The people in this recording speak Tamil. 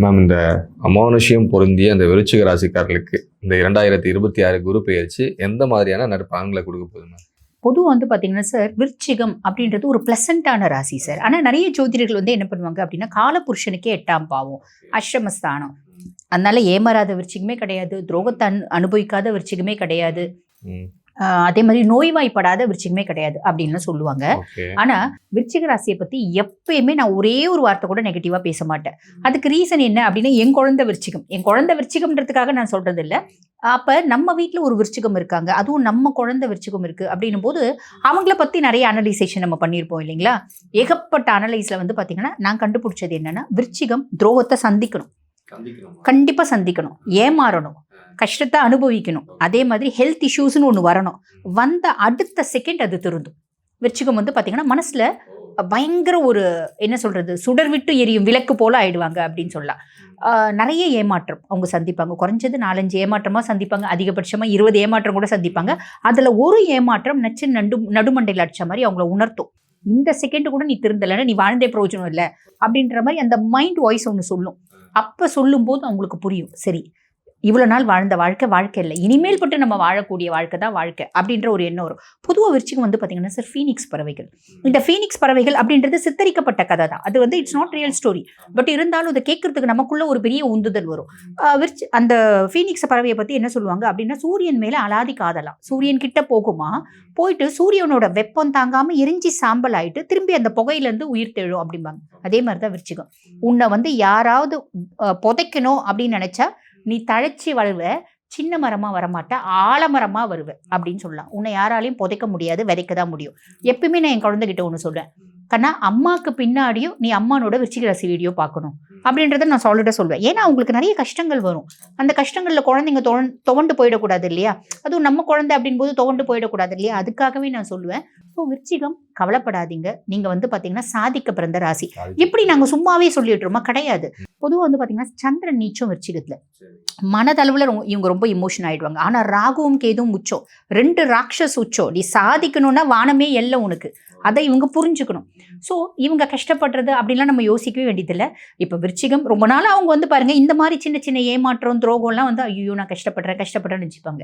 மேம், இந்த அமானுஷ்யம் பொருந்திய அந்த விருச்சிக ராசிக்காரர்களுக்கு இந்த 2026 குரு பெயர்ச்சி எந்த மாதிரியான நற்பலன்களை கொடுக்க போகுது மேம்? பொதுவாக வந்து பார்த்தீங்கன்னா சார், விருச்சிகம் அப்படின்றது ஒரு பிளசண்டான ராசி சார். ஆனால் நிறைய ஜோதிடர்கள் வந்து என்ன பண்ணுவாங்க அப்படின்னா, காலபுருஷனுக்கே 8ஆம் பாவம், அஷ்டமஸ்தானம். அதனால ஏமாறாத விருச்சிகமே கிடையாது, துரோகத்தை அனுபவிக்காத விருச்சிகமே கிடையாது, அதே மாதிரி நோய்வாய்ப்படாத விருச்சிகமே கிடையாது அப்படின்னு சொல்லுவாங்க. ஆனா விருச்சிக ராசியை பத்தி எப்பயுமே நான் ஒரே ஒரு வார்த்தை கூட நெகட்டிவா பேச மாட்டேன். அதுக்கு ரீசன் என்ன அப்படின்னா, என் குழந்தை விருச்சிகம்ன்றதுக்காக நான் சொல்றது இல்லை. அப்ப நம்ம வீட்டுல ஒரு விருச்சிகம் இருக்காங்க, அதுவும் நம்ம குழந்தை விருச்சிகம் இருக்கு அப்படின்னும் போது அவங்கள பத்தி நிறைய அனலைசேஷன் நம்ம பண்ணியிருப்போம் இல்லைங்களா. ஏகப்பட்ட அனலைஸ்ல வந்து பாத்தீங்கன்னா நான் கண்டுபிடிச்சது என்னன்னா, விருச்சிகம் துரோகத்தை சந்திக்கணும், கண்டிப்பா சந்திக்கணும், ஏமாறணும், கஷ்டத்தை அனுபவிக்கணும், அதே மாதிரி ஹெல்த் இஷ்யூஸ்னு ஒன்று வரணும். வந்த அடுத்த செகண்ட் அது திருந்தும். விருச்சிகம் வந்து பார்த்தீங்கன்னா மனசில் பயங்கர ஒரு என்ன சொல்கிறது, சுடர் விட்டு எரியும் விளக்கு போல் ஆயிடுவாங்க அப்படின்னு சொல்லலாம். நிறைய ஏமாற்றம் அவங்க சந்திப்பாங்க. குறைஞ்சது 4-5 ஏமாற்றமாக சந்திப்பாங்க, அதிகபட்சமாக 20 ஏமாற்றம் கூட சந்திப்பாங்க. அதில் ஒரு ஏமாற்றம் நடுமண்டையில் அடித்த மாதிரி அவங்கள உணர்த்தும். இந்த செகண்ட் கூட நீ திருந்தலைன்னா நீ வாழ்ந்தே பிரயோஜனம் இல்லை அப்படின்ற மாதிரி அந்த மைண்ட் வாய்ஸ் ஒன்று சொல்லும். அப்போ சொல்லும்போது அவங்களுக்கு புரியும், சரி இவ்வளோ நாள் வாழ்ந்த வாழ்க்கை இல்லை, இனிமேல் பட்டு நம்ம வாழக்கூடிய வாழ்க்கை தான் வாழ்க்கை அப்படின்ற ஒரு எண்ணம் வரும். பொதுவாக விருச்சிகம் வந்து பார்த்தீங்கன்னா சார், ஃபீனிக்ஸ் பறவைகள். இந்த ஃபீனிக்ஸ் பறவைகள் அப்படின்றது சித்தரிக்கப்பட்ட கதை தான், அது வந்து it's not real story. But இருந்தாலும் அதை கேட்கறதுக்கு நமக்குள்ள ஒரு பெரிய உந்துதல் வரும். அந்த ஃபீனிக்ஸ் பறவையை பற்றி என்ன சொல்லுவாங்க அப்படின்னா, சூரியன் மேலே அலாதி காதலாம். சூரியன் கிட்ட போகுமா, போயிட்டு சூரியனோட வெப்பம் தாங்காமல் எரிஞ்சி சாம்பல் ஆயிட்டு திரும்பி அந்த புகையிலேருந்து உயிர் தெழும் அப்படிம்பாங்க. அதே மாதிரி தான் விருச்சிகம். உன்னை வந்து யாராவது புதைக்கணும் அப்படின்னு நினைச்சா நீ தழைச்சி வளர்வ, சின்ன மரமா வரமாட்ட, ஆலமரமா வருவ அப்படின்னு சொல்லலாம். உன்னை யாராலையும் புதைக்க முடியாது, விதைக்க தான் முடியும். எப்பயுமே நான் என் குழந்தைகிட்ட ஒன்று சொல்றேன், கண்ணா அம்மாவுக்கு பின்னாடியும் நீ அம்மானோட விருச்சிக ராசி வீடியோ பார்க்கணும் அப்படின்றத நான் சாலிடாக சொல்வேன். ஏன்னா அவங்களுக்கு நிறைய கஷ்டங்கள் வரும். அந்த கஷ்டங்களில் குழந்தைங்க துவண்டு போயிடக்கூடாது இல்லையா, அதுவும் நம்ம குழந்தை அப்படின் போது துவண்டு போயிடக்கூடாது இல்லையா, அதுக்காகவே நான் சொல்லுவேன். ஸோ விருச்சிகம் கவலைப்படாதீங்க, நீங்கள் வந்து பார்த்தீங்கன்னா சாதிக்க பிறந்த ராசி. இப்படி நாங்கள் சும்மாவே சொல்லிட்டுருமா, கிடையாது. பொதுவாக வந்து பார்த்தீங்கன்னா சந்திரன் நீச்சம் விருச்சிகத்தில், மனதளவில் இவங்க ரொம்ப இமோஷன் ஆகிடுவாங்க. ஆனால் ராகுவும் கேதுவும் உச்சம், 2 ராட்சஸ் உச்சம். நீ சாதிக்கணும்னா வானமே எல்லை உனக்கு, அதை இவங்க புரிஞ்சுக்கணும். ஸோ இவங்க கஷ்டப்படுறது அப்படின்லாம் நம்ம யோசிக்கவே வேண்டியதில்லை. இப்போ விருச்சிகம் ரொம்ப நாள் அவங்க வந்து பாருங்க இந்த மாதிரி சின்ன சின்ன ஏமாற்றம் துரோகம்லாம் வந்து ஐயோ நான் கஷ்டப்படுறேன்னு வச்சுப்பாங்க.